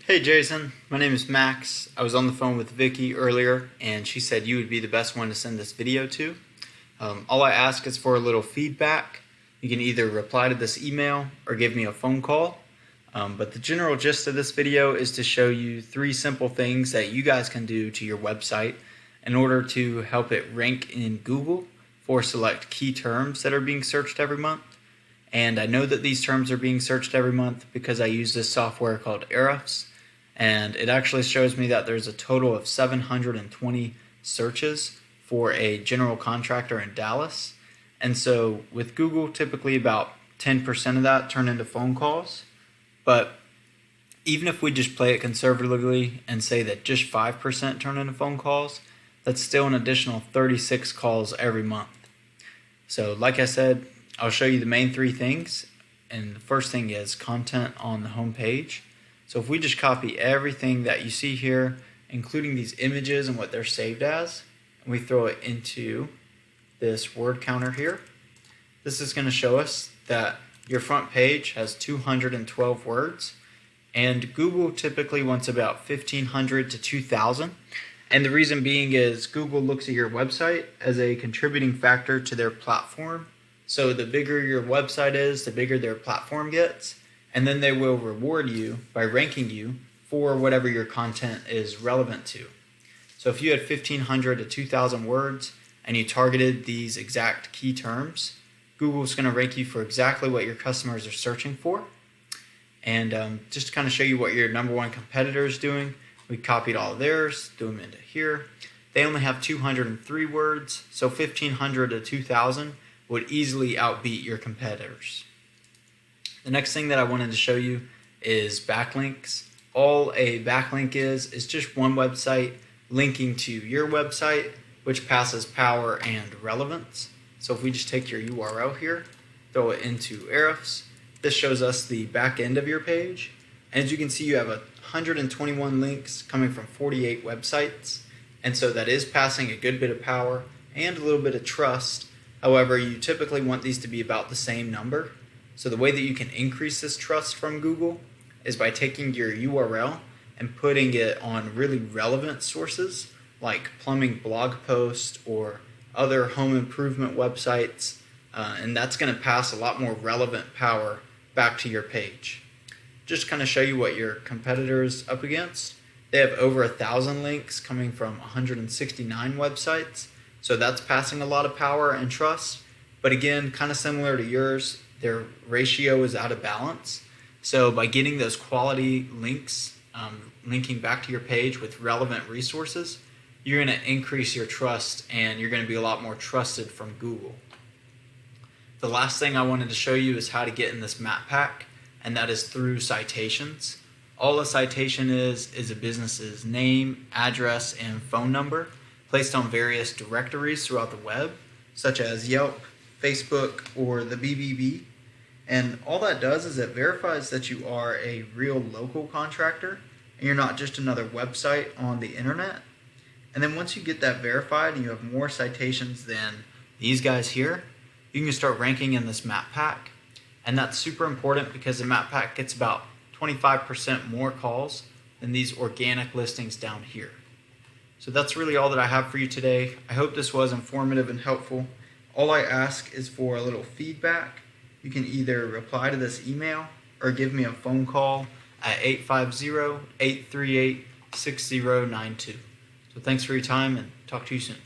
Hey Jason, my name is Max. I was on the phone with Vicky earlier and she said you would be the best one to send this video to. All I ask is for a little feedback. You can either reply to this email or give me a phone call. But the general gist of this video is to show you 3 simple things that you guys can do to your website in order to help it rank in Google for select key terms that are being searched every month. And I know that these terms are being searched every month because I use this software called Ahrefs, and it actually shows me that there's a total of 720 searches for a general contractor in Dallas. And so with Google, typically about 10% of that turn into phone calls. But even if we just play it conservatively and say that just 5% turn into phone calls, that's still an additional 36 calls every month. So like I said, I'll show you the main 3 things. And the first thing is content on the home page. So if we just copy everything that you see here, including these images and what they're saved as, and we throw it into this word counter here, this is going to show us that your front page has 212 words, and Google typically wants about 1,500 to 2,000. And the reason being is Google looks at your website as a contributing factor to their platform. So the bigger your website is, the bigger their platform gets. And then they will reward you by ranking you for whatever your content is relevant to. So if you had 1,500 to 2,000 words and you targeted these exact key terms, Google's going to rank you for exactly what your customers are searching for. And just to kind of show you what your number 1 competitor is doing, we copied all of theirs, threw them into here. They only have 203 words, so 1,500 to 2,000 would easily outbeat your competitors. The next thing that I wanted to show you is backlinks. All a backlink is just one website linking to your website, which passes power and relevance. So if we just take your URL here, throw it into Ahrefs, this shows us the back end of your page. And as you can see, you have 121 links coming from 48 websites. And so that is passing a good bit of power and a little bit of trust. However, you typically want these to be about the same number. So the way that you can increase this trust from Google is by taking your URL and putting it on really relevant sources like plumbing blog posts or other home improvement websites, and that's going to pass a lot more relevant power back to your page. Just to kind of show you what your competitors up against, they have over 1,000 links coming from 169 websites, so that's passing a lot of power and trust. But again, kind of similar to yours, their ratio is out of balance. So by getting those quality links, linking back to your page with relevant resources, you're going to increase your trust and you're going to be a lot more trusted from Google. The last thing I wanted to show you is how to get in this map pack, and that is through Citations. All a citation is a business's name, address, and phone number placed on various directories throughout the web, such as Yelp, Facebook, or the BBB. And all that does is it verifies that you are a real local contractor and you're not just another website on the internet. And then once you get that verified and you have more citations than these guys here, you can start ranking in this map pack. And that's super important because the map pack gets about 25% more calls than these organic listings down here. So that's really all that I have for you today. I hope this was informative and helpful. All I ask is for a little feedback. You can either reply to this email or give me a phone call at 850-838-6092. So thanks for your time and talk to you soon.